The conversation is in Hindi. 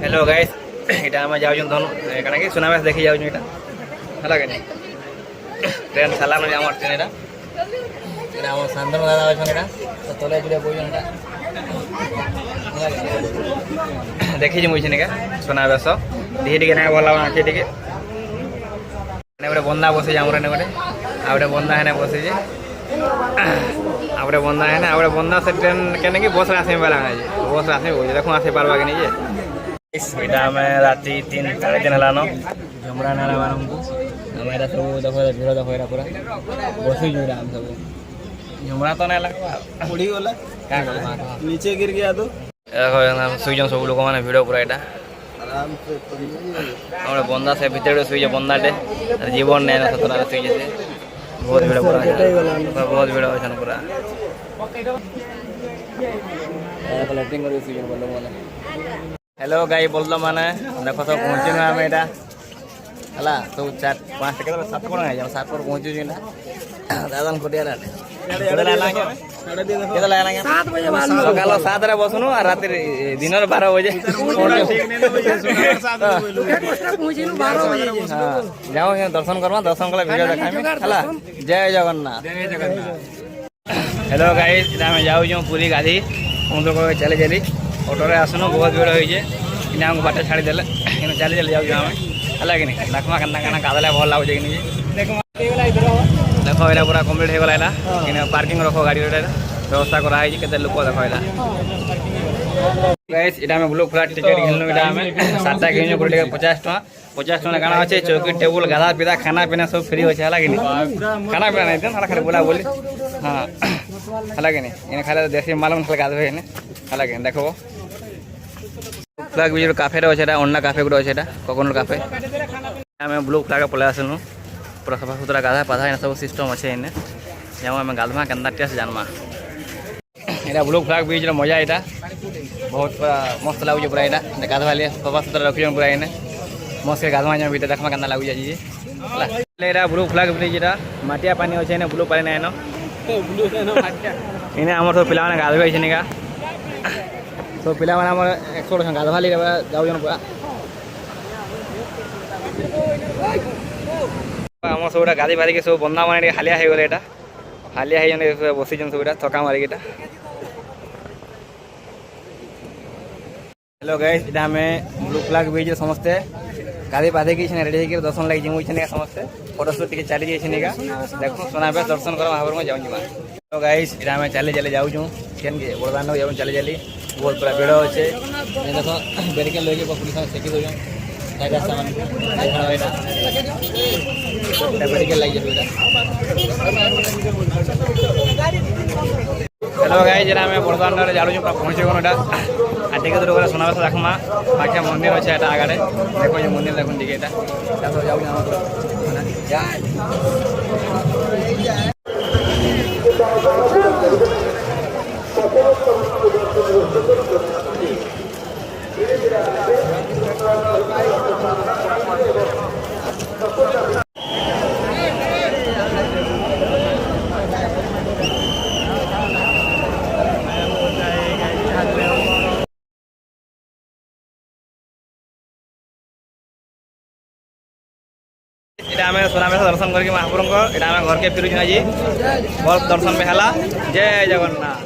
हेलो गाइस এটা আমি যাଉଛୁ ধନୁ କାଣା କି ସୁନାବେଶ ଦେଖି ଯାଉଛୁ ଏଇଟା ହେଲା କି ନାଇଁ ट्रेन ସାଲାନ ଆମର ଟ୍ରେନ ଏଇଟା ଆମ ଶାନ୍ତନୁ ଦାଦା ଅଛନ୍ତି ଏଇଟା ତ ତଳେ ଯୋଉଟା ବଇଛନ୍ ଏଇଟା ଦେଖିଛି ମୁଇଁ ନିକା ସୁନାବେଶ ଟିକେ ଟିକେ ନାଇଁ ଭଲ ଲାଗୁଛି ଟିକେ ଏନେ ଗୋଟେ ବନ୍ଦା ବସିଛି ଆମର ଏନେ ଗୋଟେ ଆଉ ଗୋଟେ ବନ୍ଦା ହେନେ ବସିଛି ଆଉ ଗୋଟେ ବନ୍ଦା ହେନେ ଆଉ ଗୋଟେ ବନ୍ଦା ସେ ଟ୍ରେନ କେନେ କି ବସ୍ରେ ଆସିବା ବାଲା ନାହିଁ ବସ୍ରେ ଆସିବ ଦେଖୁଁ ଆସି ପାରବା କି ନାଇଁ ଯେ ଏଇଟା ଆମେ ରାତି 3-3:30 ହେଲାନ ଝମରା ନାରା ମାନଙ୍କୁ ଆମେ ଏଇଟା ସବୁ ଦେଖ ଭିଡ଼ ଦେଖ ଏଇଟା ପୁରା ବସିଛୁ ଏଇଟା ଆମେ ସବୁ ଝମରା ତ ନାଇଁ ଲାଗବା ଉଡ଼ି ଗଲା କାଁ କଲା नीचे गिर गया तो ଦେଖ ଶୋଇଛନ୍ ସବୁ ଲୋକମାନେ ଭିଡ଼ ପୁରା ଏଇଟା ଆମର ବନ୍ଦା ସେ ଭିତରେ ଶୋଇଛେ ବନ୍ଦାଟେ ଜୀବନ ନାଇଁ ନା ସତରାରେ ଶୋଇଛେ ସେ ବହୁତ ଭିଡ଼ ପୁରା ବହୁତ ଭିଡ଼ ଅଛନ୍ ପୁରା ଲାଇଟିଂ କରି ଶୋଇଛନ୍ ଲୋକମାନେ हेलो गाई बोल मैंने देख सब पहुँचनु आम यहाँ है सब 4-5 7 कौन है 7 पर पहुँचु दादा खोटिया सकाल 7 बसनु और रात दिन 12 बजे जाओ दर्शन करमा दर्शन कला वीडियो देखा जय जगन्नाथ हेलो गाई जाऊँ पूरी गाधी समुद्र को चले चली ऑटोरे आसनु बहुत भीड़ होइए इने हमको बाटे छाड़ी देले इने चली चली जाऊ हमें हला कि नहीं देखमा कन्ना कन्ना गादले भल लागो कि नहीं देखो एरा पूरा कंप्लीट हो गला इने पार्किंग रखो गाड़ी रे व्यवस्था करा है केते लोक देखो एला गाइस इटा में ब्लॉक फ्लैट टिकट घेलनु इटा में 7टा घेनु पर टिकट 50 टका गाना আছে चौकी टेबल गादा पीदा खाना पीना सब फ्री होছে हला कि नहीं खाना पीना नहीं देन हला खाली बोला बोली हां हला कि नहीं इने खाली देसी मालूम खाली गादबे इने हला कि देखो फ्लैग भी काफे अच्छे अंडा काफे गुट अच्छे कोकोनट काफे आम ब्लू फ्लैग पलि आसनु पूरा सफा सुतरा गाधा पाधा इन सब सिस्टम अच्छे इन्हें जाऊँ आम गाधमा के टेस्ट जानमा यहाँ ब्लू फ्लैग बीच मजा यहाँ बहुत पूरा मस्त लगुच पूरा यहाँ गाधवा लिए सफा सुतरा रखी पूरा इन्हें मस्त गाधवा जाए भीतर देखा के लगुच यहाँ ब्लू फ्लैग ब्रिज यहाँ मटिया पानी अच्छे इन्हें ब्लू पानी नाइन इन्हें आम सब पिला गाधवे निका सब पिला माने हमर 100 गाधवाली जाऊन पूरा हम सबटा गाधी फाधी के सब बंदा माने हालिया हो गले एटा हालिया है जने बसी जन सबटा थका मारी केटा हेलो गाइस इटा में ब्लू फ्लैग बीच समस्ते गाधी फाधी के रेडी होकर दर्शन लगे जिमु छने समस्ते फोटो शूट के चली जाई छने का देखो सोनाबे दर्शन कर महावर में जाऊँ जिमा तो गाइस इटा में चले चले जाऊँ केन के बड़दान जाऊँ चले चली बहुत पूरा भिड़ अच्छे देख बेरिकेड लगे पुलिस सेकी दौन रास्ता मान बेरिकेड लगे हेलो गाई जरा आम बड़दान जाऊँ पूरा पहुँचे गलु यहाँ टिके दूर गला सुनाबेश देखमा पाखे मंदिर अच्छे यहाँ आगे देखो ये मंदिर देखो टिके जाऊँ आम सोनाबेश दर्शन करके महापुर यहाँ घर के फिर जी भल दर्शन में है जय जगन्नाथ।